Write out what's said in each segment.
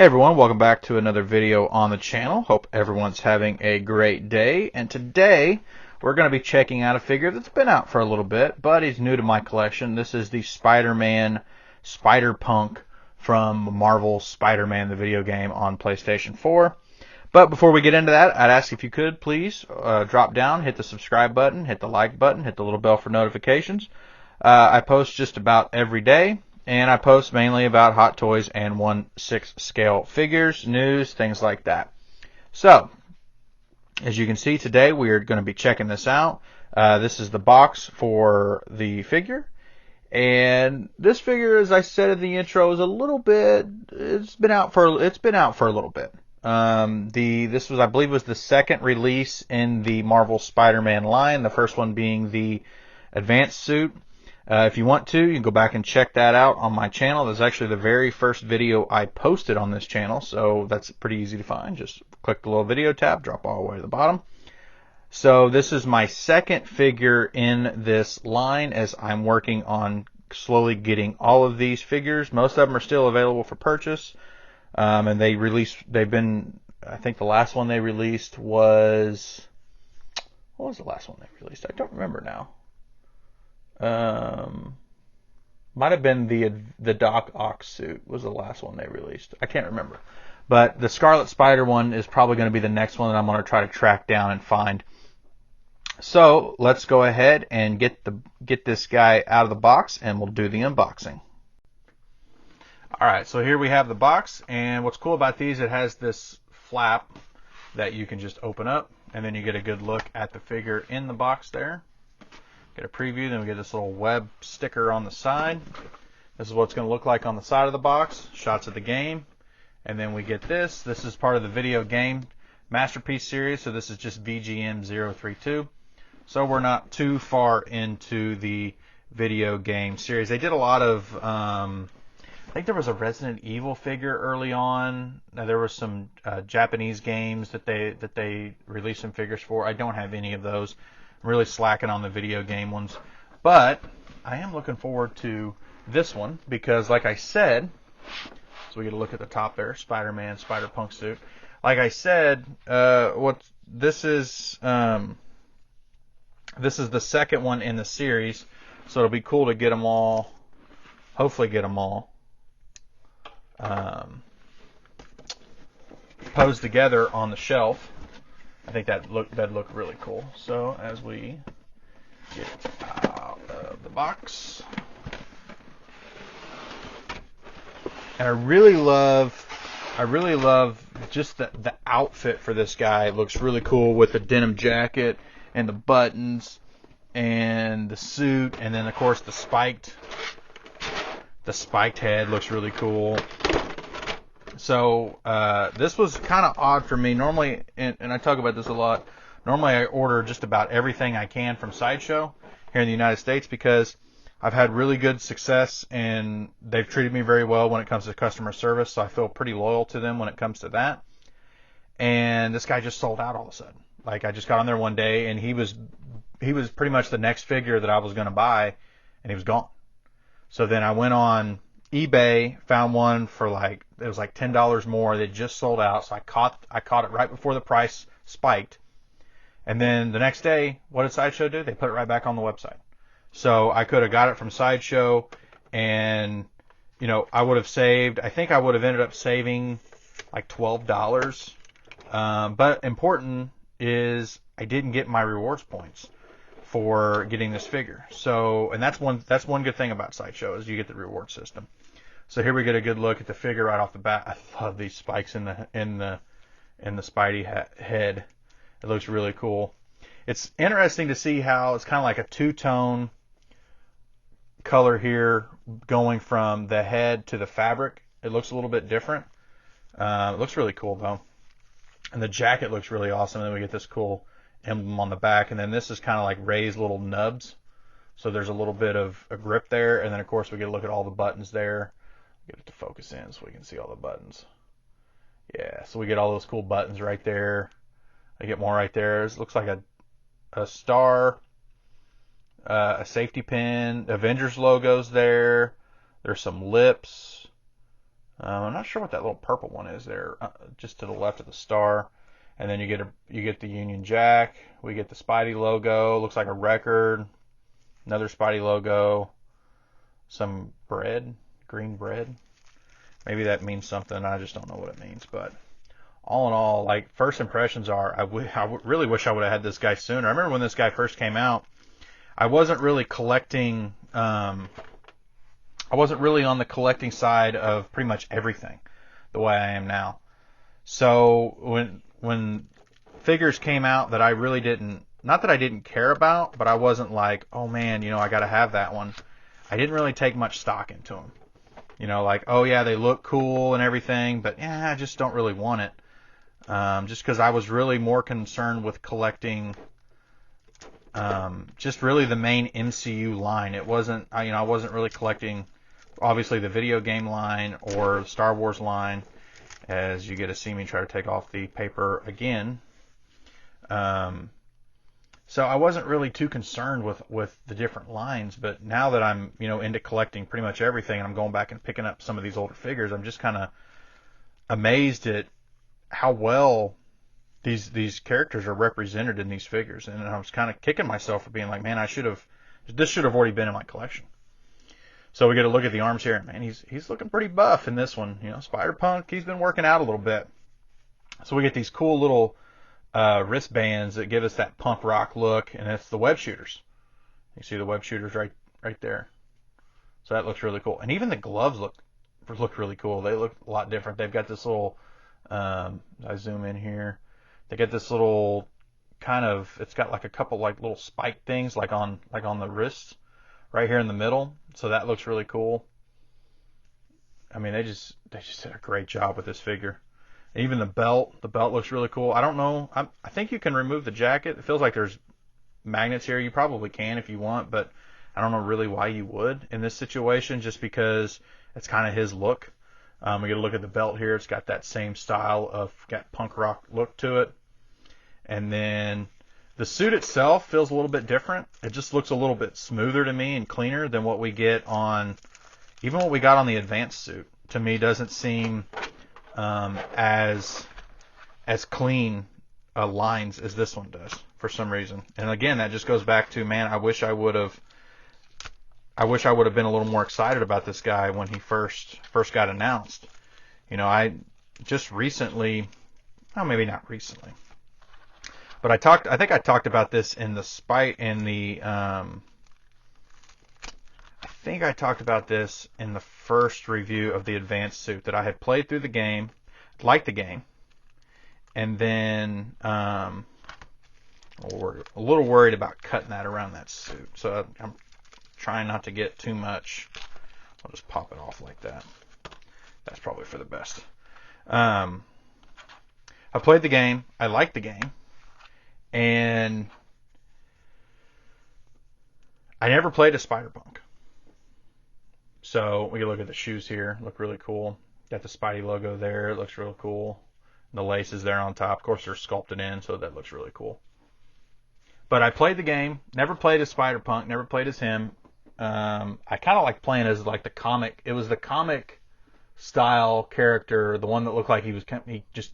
Hey everyone, welcome back to another video on the channel. Hope everyone's having a great day. And today we're going to be checking out a figure that's been out for a little bit, but he's new to my collection. This is the Spider-Man Spider-Punk from Marvel's Spider-Man, the video game on PlayStation 4. But before we get into that, I'd ask if you could please drop down, hit the subscribe button, hit the like button, hit the little bell for notifications. I post just about every day. And I post mainly about hot toys and 1/6 scale figures, news, things like that. So, as you can see today, we are going to be checking this out. This is the box for the figure. And this figure, as I said in the intro, is a little bit, it's been out for a little bit. This was, I believe, was the second release in the Marvel Spider-Man line, the first one being the advanced suit. If you want to, you can go back and check that out on my channel. That's actually the very first video I posted on this channel, so that's pretty easy to find. Just click the little video tab, drop all the way to the bottom. So this is my second figure in this line as I'm working on slowly getting all of these figures. Most of them are still available for purchase, and I think the last one they released was, what was the last one they released? I don't remember now. Might have been the Doc Ock suit was the last one they released. I can't remember. But the Scarlet Spider one is probably going to be the next one that I'm going to try to track down and find. So let's go ahead and get this guy out of the box and we'll do the unboxing. Alright, so here we have the box, and what's cool about these, it has this flap that you can just open up, and then you get a good look at the figure in the box there. Get a preview, then we get this little web sticker on the side. This is what it's going to look like on the side of the box. Shots of the game. And then we get this. This is part of the video game Masterpiece series, so this is just VGM 032. So we're not too far into the video game series. They did a lot of, I think there was a Resident Evil figure early on. Now, there were some Japanese games that they released some figures for. I don't have any of those. I'm really slacking on the video game ones, but I am looking forward to this one because, like I said, so we get a look at the top there, Spider-Man, Spider-Punk suit. Like I said, this is the second one in the series, so it'll be cool to get them all. Hopefully, get them all posed together on the shelf. I think that'd look really cool. So as we get out of the box, and I really love just the outfit for this guy. It looks really cool with the denim jacket and the buttons and the suit, and then of course the spiked head looks really cool. So this was kind of odd for me. Normally, and I talk about this a lot, normally I order just about everything I can from Sideshow here in the United States because I've had really good success and they've treated me very well when it comes to customer service, so I feel pretty loyal to them when it comes to that. And this guy just sold out all of a sudden. Like, I just got on there one day and he was pretty much the next figure that I was going to buy, and he was gone. So then I went on eBay, found one for it was like $10 more. They just sold out, so I caught it right before the price spiked. And then the next day, what did Sideshow do? They put it right back on the website. So I could have got it from Sideshow, and I would have saved. I think I would have ended up saving like $12. But important is I didn't get my rewards points for getting this figure. So, and that's one good thing about Sideshow is you get the reward system. So here we get a good look at the figure right off the bat. I love these spikes in the Spidey head. It looks really cool. It's interesting to see how it's kind of like a two-tone color here going from the head to the fabric. It looks a little bit different. It looks really cool though. And the jacket looks really awesome. And then we get this cool emblem on the back, and then this is kind of like raised little nubs, so there's a little bit of a grip there. And then of course we get a look at all the buttons there. Get it to focus in so we can see all the buttons. Yeah, so we get all those cool buttons right there. I get more right there. It looks like a star, a safety pin, Avengers logos there. There's some lips. I'm not sure what that little purple one is there, just to the left of the star. And then you get the Union Jack. We get the Spidey logo. Looks like a record. Another Spidey logo. Some bread, green bread. Maybe that means something. I just don't know what it means. But all in all, like, first impressions are, I really wish I would have had this guy sooner. I remember when this guy first came out, I wasn't really collecting. I wasn't really on the collecting side of pretty much everything the way I am now. So when figures came out that I really didn't, not that I didn't care about, but I wasn't like, oh man, I got to have that one. I didn't really take much stock into them. Like, oh yeah, they look cool and everything, but yeah, I just don't really want it. Just because I was really more concerned with collecting just really the main MCU line. It wasn't, I wasn't really collecting, obviously, the video game line or the Star Wars line, as you get to see me try to take off the paper again. So I wasn't really too concerned with the different lines, but now that I'm, into collecting pretty much everything, and I'm going back and picking up some of these older figures, I'm just kind of amazed at how well these characters are represented in these figures. And I was kind of kicking myself for being like, man, this should have already been in my collection. So we get a look at the arms here, and man, he's looking pretty buff in this one. Spider-Punk, he's been working out a little bit. So we get these cool little wristbands that give us that punk rock look, and it's the web shooters. You see the web shooters right there. So that looks really cool. And even the gloves look really cool. They look a lot different. They've got this little, I zoom in here. They get this little kind of, it's got like a couple like little spike things like on the wrists right here in the middle. So that looks really cool. I mean, they just did a great job with this figure. Even the belt looks really cool. I don't know. I think you can remove the jacket. It feels like there's magnets here. You probably can if you want, but I don't know really why you would in this situation, just because it's kind of his look. We get a look at the belt here. It's got that same style of got punk rock look to it. And then the suit itself feels a little bit different. It just looks a little bit smoother to me and cleaner than what we get on, even what we got on the advanced suit. To me, doesn't seem as clean lines as this one does for some reason. And again, that just goes back to, man, I wish I would have been a little more excited about this guy when he first got announced. I just recently, well, maybe not recently, but I think I talked about this in the I think I talked about this in the first review of the advanced suit, that I had played through the game, liked the game, and then we're a little worried about cutting that around that suit. So I'm trying not to get too much. I'll just pop it off like that. That's probably for the best. I played the game. I liked the game. And I never played a Spider-Punk. So we can look at the shoes here. Look really cool. Got the Spidey logo there. It looks real cool. The laces there on top. Of course, they're sculpted in, so that looks really cool. But I played the game. Never played as Spider-Punk. Never played as him. I kind of like playing as like the comic. It was the comic style character, the one that looked like he just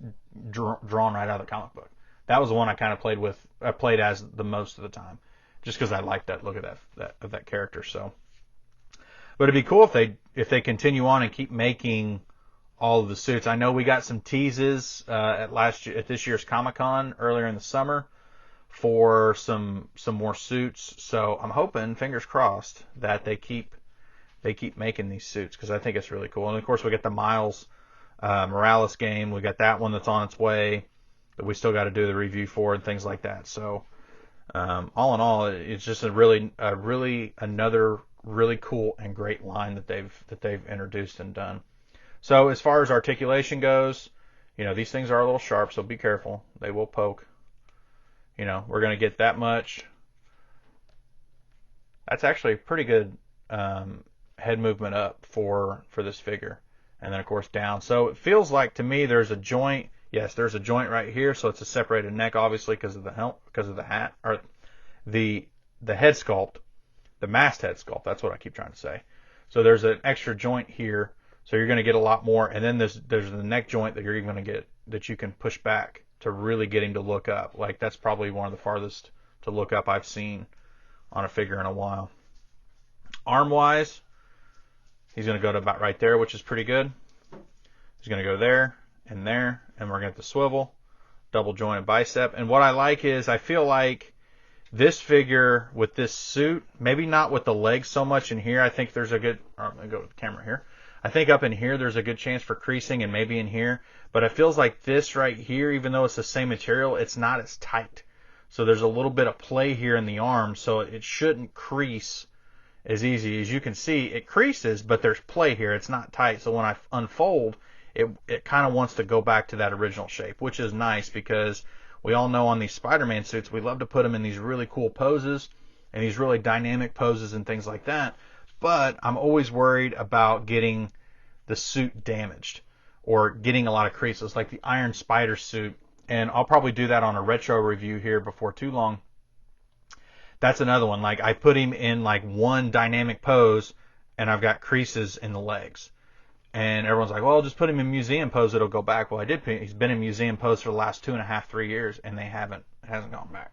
drawn right out of the comic book. That was the one I kind of played with. I played as the most of the time, just because I liked that look of that character. So, but it'd be cool if they continue on and keep making all of the suits. I know we got some teases at this year's Comic-Con earlier in the summer for some more suits. So I'm hoping, fingers crossed, that they keep making these suits, because I think it's really cool. And of course we got the Miles Morales game. We got that one that's on its way that we still got to do the review for and things like that. So all in all, it's just another really cool and great line that they've introduced and done. So as far as articulation goes, these things are a little sharp, so be careful. They will poke. We're going to get that much. That's actually a pretty good head movement up for this figure. And then, of course, down. So it feels like, to me, there's a joint. Yes, there's a joint right here, so it's a separated neck, obviously, because of the helmet, because of the hat, or the head sculpt, the mast head sculpt. That's what I keep trying to say. So there's an extra joint here. So you're going to get a lot more. And then there's the neck joint that you're even going to get that you can push back to really get him to look up. Like that's probably one of the farthest to look up I've seen on a figure in a while. Arm wise, he's going to go to about right there, which is pretty good. He's going to go there, and we're going to get the swivel, double jointed bicep. And what I like is I feel like this figure with this suit, maybe not with the legs so much in here. I think there's a good, I'm going to go with the camera here. I think up in here there's a good chance for creasing, and maybe in here. But it feels like this right here, even though it's the same material, it's not as tight. So there's a little bit of play here in the arm, so it shouldn't crease as easy. As you can see, it creases, but there's play here. It's not tight. So when I unfold, it kind of wants to go back to that original shape, which is nice because we all know on these Spider-Man suits, we love to put them in these really cool poses and these really dynamic poses and things like that. But I'm always worried about getting the suit damaged or getting a lot of creases, like the Iron Spider suit. And I'll probably do that on a retro review here before too long. That's another one. Like I put him in like one dynamic pose and I've got creases in the legs. And everyone's like, well, just put him in museum pose, it'll go back. Well, he's been in museum pose for the last 2.5, 3 years, and it hasn't gone back.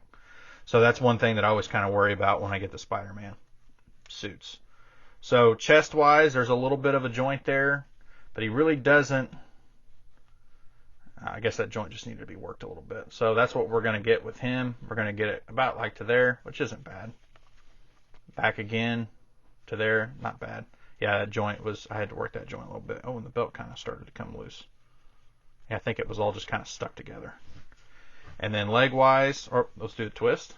So that's one thing that I always kind of worry about when I get the Spider-Man suits. So chest-wise, there's a little bit of a joint there, but he really doesn't. I guess that joint just needed to be worked a little bit. So that's what we're going to get with him. We're going to get it about like to there, which isn't bad. Back again to there, not bad. Yeah, that joint I had to work that joint a little bit. Oh, and the belt kind of started to come loose. Yeah, I think it was all just kind of stuck together. And then leg-wise, let's do the twist.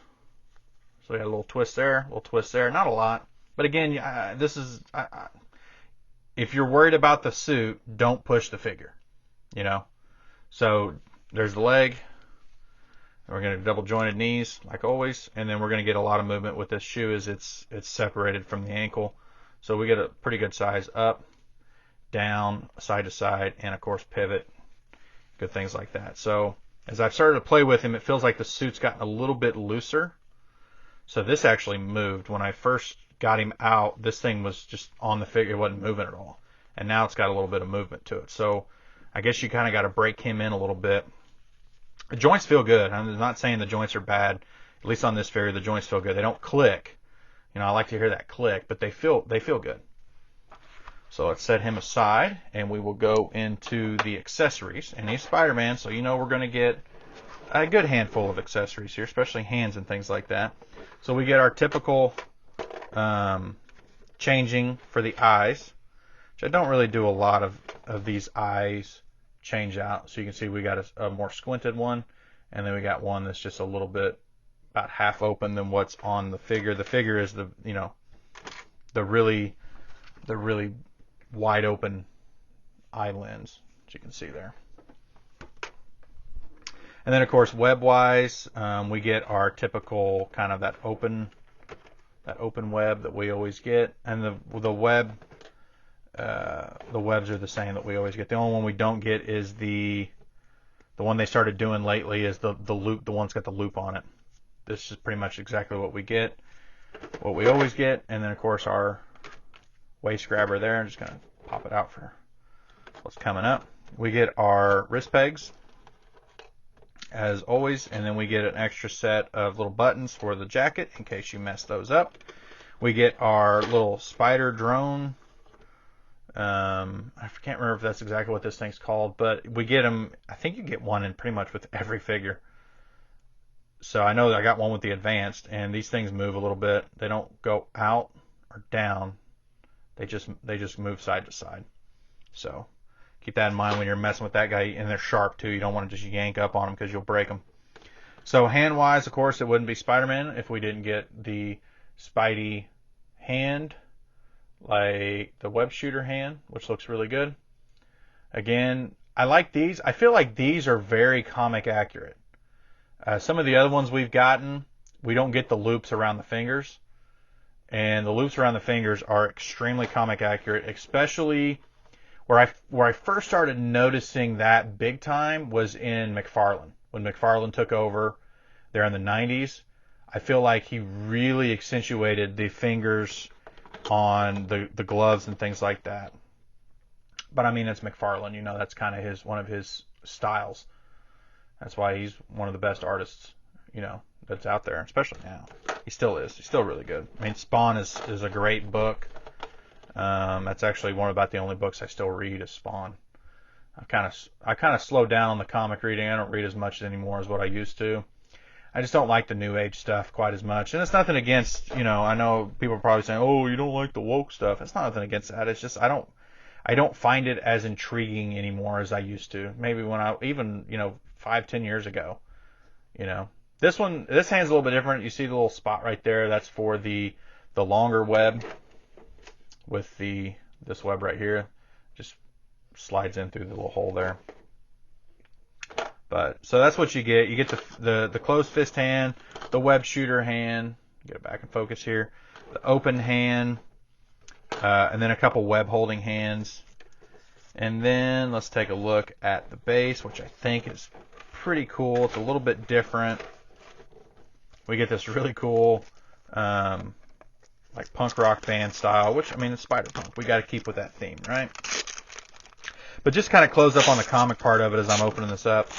So we had a little twist there, not a lot. But again, if you're worried about the suit, don't push the figure, you know. So there's the leg. We're going to double jointed knees, like always. And then we're going to get a lot of movement with this shoe as it's separated from the ankle. So we get a pretty good size up, down, side to side, and of course pivot. Good things like that. So as I've started to play with him, it feels like the suit's gotten a little bit looser. So this actually moved. When I first got him out, this thing was just on the figure. It wasn't moving at all. And now it's got a little bit of movement to it. So I guess you kind of got to break him in a little bit. The joints feel good. I'm not saying the joints are bad. At least on this figure, the joints feel good. They don't click. You know, I like to hear that click, but they feel good. So let's set him aside, and we will go into the accessories. And he's Spider-Man, so you know we're going to get a good handful of accessories here, especially hands and things like that. So we get our typical changing for the eyes, which I don't really do a lot of these eyes change out. So you can see we got a more squinted one, and then we got one that's just a little bit about half open than what's on the figure. The figure is the really wide open eye lens, as you can see there. And then of course web wise, we get our typical kind of that open web that we always get, and the webs are the same that we always get. The only one we don't get is the one they started doing lately is the loop. The one's got the loop on it. This is pretty much exactly what we always get. And then of course our waist grabber there. I'm just going to pop it out for what's coming up. We get our wrist pegs as always, and then we get an extra set of little buttons for the jacket in case you mess those up. We get our little spider drone. I can't remember if that's exactly what this thing's called, but we get them. I think you get one in pretty much with every figure. So I know that I got one with the advanced, and these things move a little bit. They don't go out or down. They just move side to side. So keep that in mind when you're messing with that guy, and they're sharp too. You don't want to just yank up on them because you'll break them. So hand-wise, of course, it wouldn't be Spider-Man if we didn't get the Spidey hand, like the web shooter hand, which looks really good. Again, I like these. I feel like these are very comic accurate. Some of the other ones we've gotten, we don't get the loops around the fingers. And the loops around the fingers are extremely comic accurate, especially where I first started noticing that big time was in McFarlane. When McFarlane took over there in the 90s, I feel like he really accentuated the fingers on the gloves and things like that. But I mean, it's McFarlane, you know, that's kind of one of his styles. That's why he's one of the best artists, you know, that's out there, especially now. He still is. He's still really good. I mean, Spawn is a great book. That's actually about the only books I still read is Spawn. I kind of slowed down on the comic reading. I don't read as much anymore as what I used to. I just don't like the new age stuff quite as much. And it's nothing against, you know, I know people are probably saying, "Oh, you don't like the woke stuff." It's not nothing against that. It's just I don't find it as intriguing anymore as I used to. Maybe when even, you know, 5-10 years ago, you know. This hand's a little bit different. You see the little spot right there. That's for the longer web with this web right here. Just slides in through the little hole there. But so that's what you get. You get the closed fist hand, the web shooter hand. Get it back in focus here. The open hand, and then a couple web holding hands. And then let's take a look at the base, which I think is pretty cool. It's a little bit different. We get this really cool, like punk rock band style, which, I mean, it's spider punk. We got to keep with that theme, right? But just kind of close up on the comic part of it as I'm opening this up.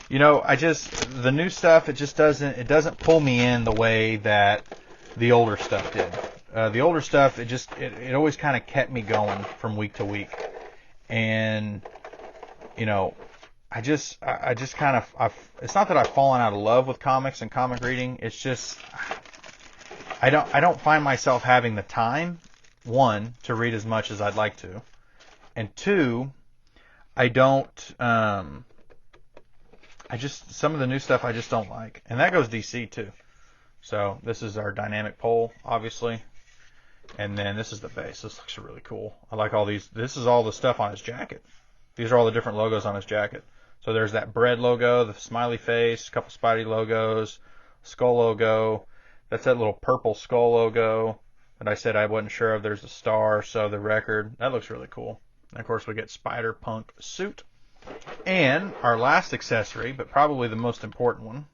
You know, the new stuff, it doesn't pull me in the way that the older stuff did. The older stuff, it always kind of kept me going from week to week. And, you know, I just kind of, it's not that I've fallen out of love with comics and comic reading. It's just, I don't find myself having the time, one, to read as much as I'd like to. And two, some of the new stuff I just don't like. And that goes DC too. So this is our dynamic pole, obviously. And then this is the base. This looks really cool. I like all these. This is all the stuff on his jacket. These are all the different logos on his jacket. So there's that bread logo, the smiley face, a couple Spidey logos, skull logo. That's that little purple skull logo that I said I wasn't sure of. There's a star, so the record. That looks really cool. And of course we get Spider Punk suit. And our last accessory, but probably the most important one,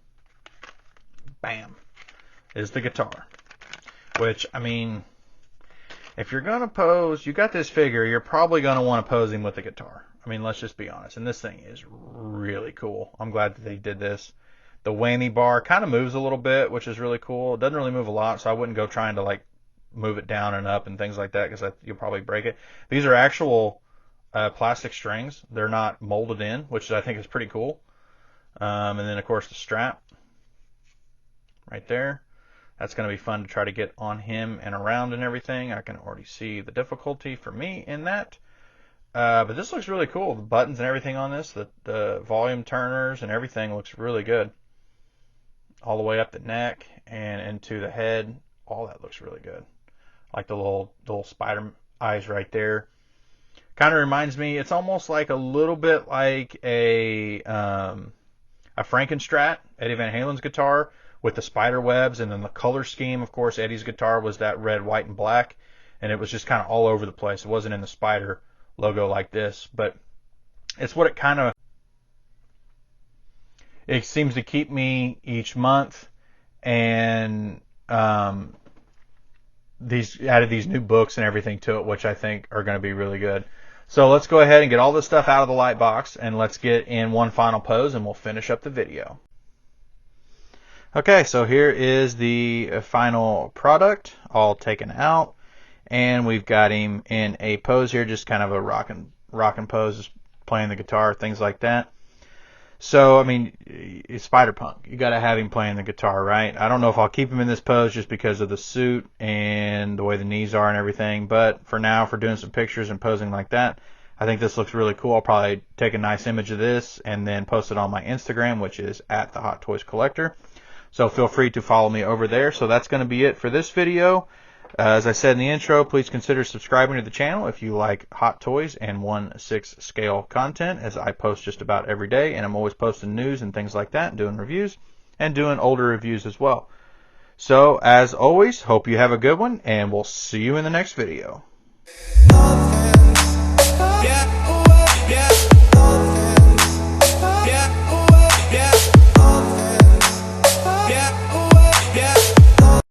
bam, is the guitar. Which, I mean, if you're going to pose, you got this figure, you're probably going to want to pose him with the guitar. I mean, let's just be honest. And this thing is really cool. I'm glad that they did this. The whammy bar kind of moves a little bit, which is really cool. It doesn't really move a lot, so I wouldn't go trying to, like, move it down and up and things like that because you'll probably break it. These are actual plastic strings. They're not molded in, which I think is pretty cool. And then, of course, the strap right there. That's going to be fun to try to get on him and around and everything. I can already see the difficulty for me in that. But this looks really cool. The buttons and everything on this, the volume turners and everything looks really good. All the way up the neck and into the head. All that looks really good. I like the little spider eyes right there. Kind of reminds me, it's almost like a little bit like a Frankenstrat, Eddie Van Halen's guitar, with the spider webs, and then the color scheme. Of course, Eddie's guitar was that red, white, and black, and it was just kind of all over the place. It wasn't in the spider logo like this, but it's what it seems to keep me each month. And added these new books and everything to it, which I think are going to be really good. So let's go ahead and get all this stuff out of the light box, and let's get in one final pose, and we'll finish up the video. Okay, so here is the final product, all taken out, and we've got him in a pose here, just kind of a rockin' pose, playing the guitar, things like that. So, I mean, it's Spider-Punk. You got to have him playing the guitar, right? I don't know if I'll keep him in this pose just because of the suit and the way the knees are and everything, but for now, for doing some pictures and posing like that, I think this looks really cool. I'll probably take a nice image of this and then post it on my Instagram, which is @TheHotToysCollector. So feel free to follow me over there. So that's going to be it for this video. As I said in the intro, please consider subscribing to the channel if you like Hot Toys and 1/6 scale content, as I post just about every day, and I'm always posting news and things like that, and doing reviews, and doing older reviews as well. So, as always, hope you have a good one, and we'll see you in the next video.